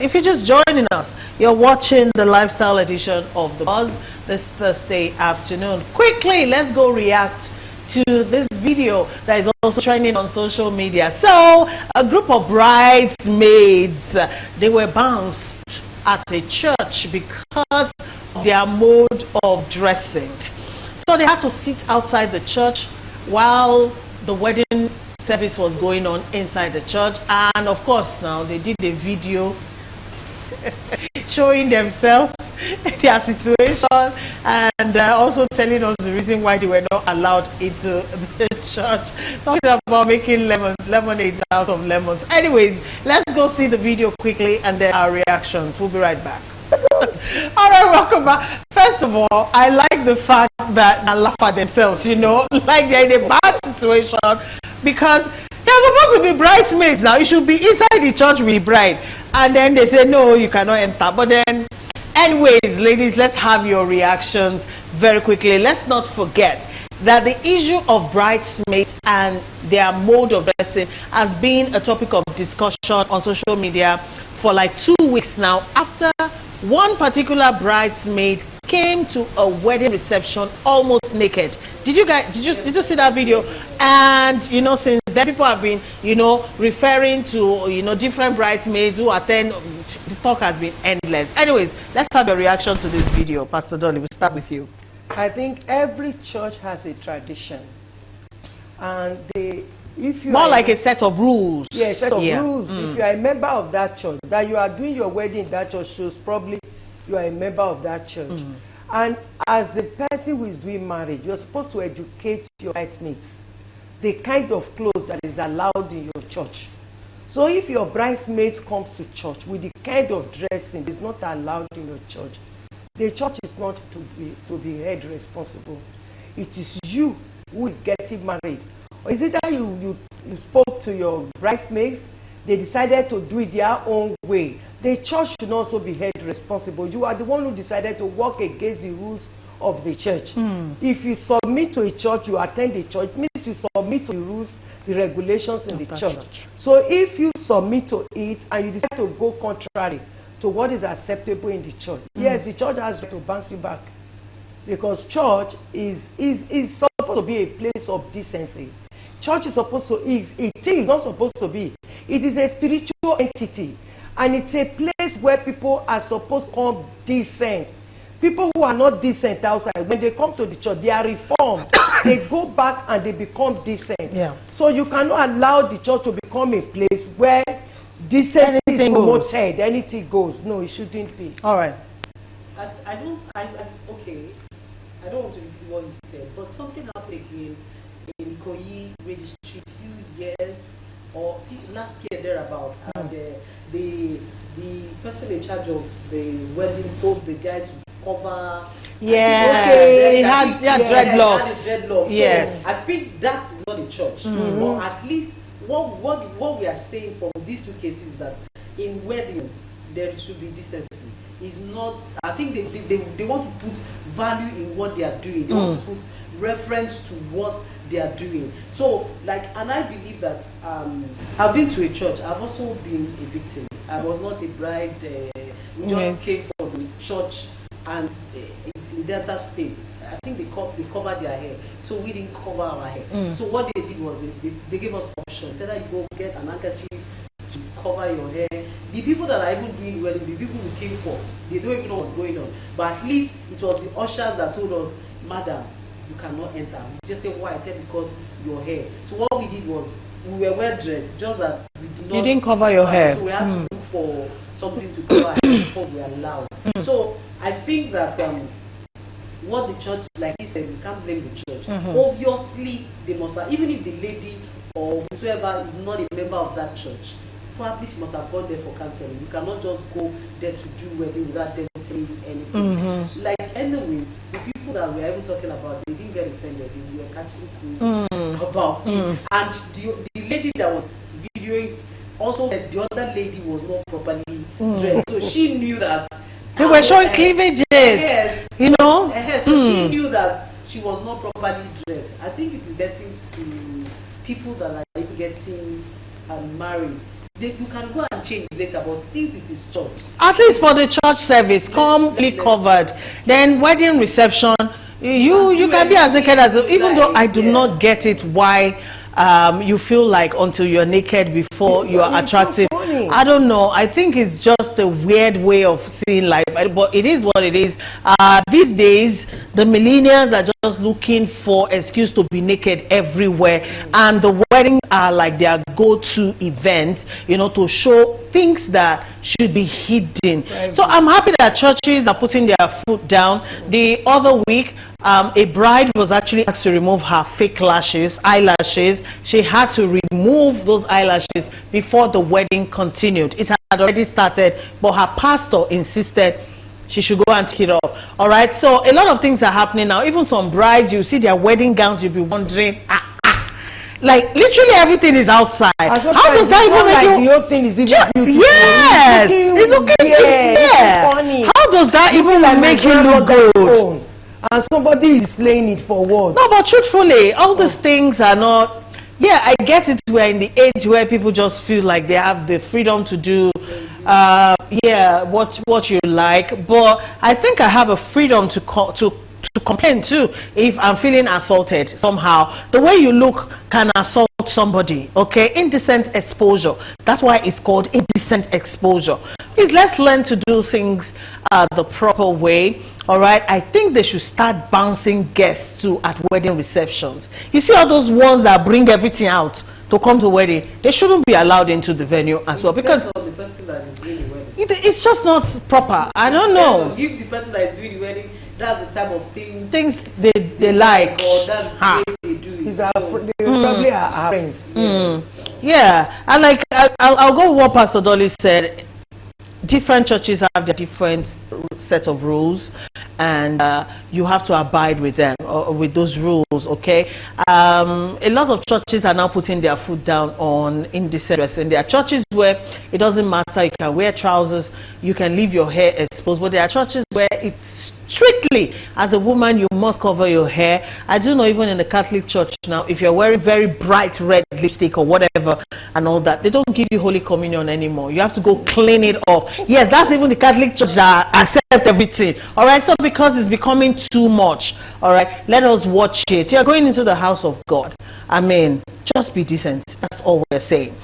If you're just joining us, you're watching the lifestyle edition of The Buzz this Thursday afternoon. Quickly, let's go react to this video that is also trending on social media. So, a group of bridesmaids, they were bounced at a church because of their mode of dressing. So they had to sit outside the church while the wedding service was going on inside the church. And of course, now they did a video showing themselves, their situation, and also telling us the reason why they were not allowed into the church. Talking about making lemonades out of lemons. Anyways, let's go see the video quickly and then our reactions. We'll be right back. All right, welcome back. First of all, I like the fact that they laugh at themselves, you know, like they're in a bad situation because they're supposed to be bridesmaids now. You should be inside the church with the bride. And then they say, no, you cannot enter. But then, anyways, ladies, let's have your reactions very quickly. Let's not forget that the issue of bridesmaids and their mode of dressing has been a topic of discussion on social media for like 2 weeks now, after one particular bridesmaid came to a wedding reception almost naked. Did you see that video? And you know, since then people have been, you know, referring to, you know, different bridesmaids who attend. The talk has been endless. Anyways, let's have a reaction to this video. Pastor Dolly, we'll start with you. I think every church has a tradition, and if you more like a set of rules. Yeah, a set of rules. If you are a member of that church, that you are doing your wedding in that church shows probably you are a member of that church. And as the person who is doing marriage, you're supposed to educate your bridesmaids the kind of clothes that is allowed in your church. So if your bridesmaids comes to church with the kind of dressing is not allowed in your church, the church is not to be held responsible. It is you who is getting married. Or is it that you spoke to your bridesmaids, they decided to do it their own way? The church should also be held responsible. You are the one who decided to work against the rules of the church. If you submit to a church, you attend the church, it means you submit to the rules, the regulations in the church. So if you submit to it and you decide to go contrary to what is acceptable in the church, yes, the church has to bounce you back. Because church is supposed to be a place of decency. Church is supposed to, it is not supposed to be. It is a spiritual entity. And it's a place where people are supposed to come decent. People who are not decent outside, when they come to the church, they are reformed. They go back and they become decent. Yeah. So you cannot allow the church to become a place where decency is promoted. Anything goes. No, it shouldn't be. All right. Okay. I don't want to repeat what you said, but something happened again in Koyi registry a few years or last year thereabout, and the person in charge of the wedding told the guy to cover. Yeah, okay, he had dreadlocks. Yes, so I think that is not a church, but at least what we are saying from these two cases, that in weddings there should be decency. Is not. I think they want to put value in what they are doing. They want to put reference to what they are doing. So, like, and I believe that I've been to a church. I've also been a victim. I was not a bride. We just came from the church, and it's in Delta State. I think they covered their hair, so we didn't cover our hair. So what they did was they gave us options. They said that you go get an handkerchief to cover your hair. The people that are even doing wedding, the people who came for, they don't even know what's going on. But at least it was the ushers that told us, madam, you cannot enter. We just said why? I said because your hair. So what we did was we were well dressed, just that we did not. You didn't cover your hair. So we had to look for something to cover before we allowed. So I think that what the church, like he said, we can't blame the church. Obviously, they must have, even if the lady or whoever is not a member of that church, probably she must have gone there for counseling. You cannot just go there to do wedding without them telling you anything. Like, anyways, the people that we are even talking about, they didn't get offended. They were catching clues about it. And the lady that was videoing also said the other lady was not properly dressed. So she knew that they were showing cleavages, you know. So she knew that she was not properly dressed. I think it is lesson to people that are getting married. you can go and change later, but since it is church, at least for the church service, come fully covered. Then wedding reception, you can be as naked as, even though I do not get it why you feel like until you're naked before you are attractive. So I don't know. I think it's just a weird way of seeing life, but it is what it is. These days, the millennials are just looking for excuse to be naked everywhere, and the weddings are like their go-to event, you know, to show things that should be hidden. Right. So I'm happy that churches are putting their foot down. The other week, a bride was actually asked to remove her fake eyelashes. She had to remove those eyelashes before the wedding continued. It had already started, but her pastor insisted she should go and take it off. All right, so a lot of things are happening now. Even some brides, you see their wedding gowns, you'll be wondering, like literally everything is outside. How does that even make you? The whole thing is even beautiful. Yes, it's looking funny. How does that even make you look good? And somebody is displaying it for what? No, but truthfully, all these things are not. Yeah, I get it. We're in the age where people just feel like they have the freedom to do, yeah, what you like. But I think I have a freedom to complain too if I'm feeling assaulted somehow. The way you look can assault somebody. Okay, indecent exposure. That's why it's called indecent exposure. Please, let's learn to do things the proper way. All right, I think they should start bouncing guests too at wedding receptions. You see all those ones that bring everything out to come to wedding, they shouldn't be allowed into the venue as well, because the person that is doing the wedding, it's just not proper. I don't know. If the person that is doing the wedding, that's the type of things they like, or that's the way they do it. They probably are friends. Yeah, and like I'll go with what Pastor Dolly said. Different churches have their different set of rules, and you have to abide with them, or with those rules. Okay, a lot of churches are now putting their foot down on indecent dressing. There are churches where it doesn't matter, you can wear trousers, you can leave your hair exposed, but there are churches where it's strictly, as a woman, you must cover your hair. I do know even in the Catholic Church now, if you're wearing very bright red lipstick or whatever and all that, they don't give you Holy Communion anymore. You have to go clean it off. Yes, that's even the Catholic Church that accept everything. All right, so because it's becoming too much, all right, let us watch it. You're going into the house of God. I mean, just be decent. That's all we're saying.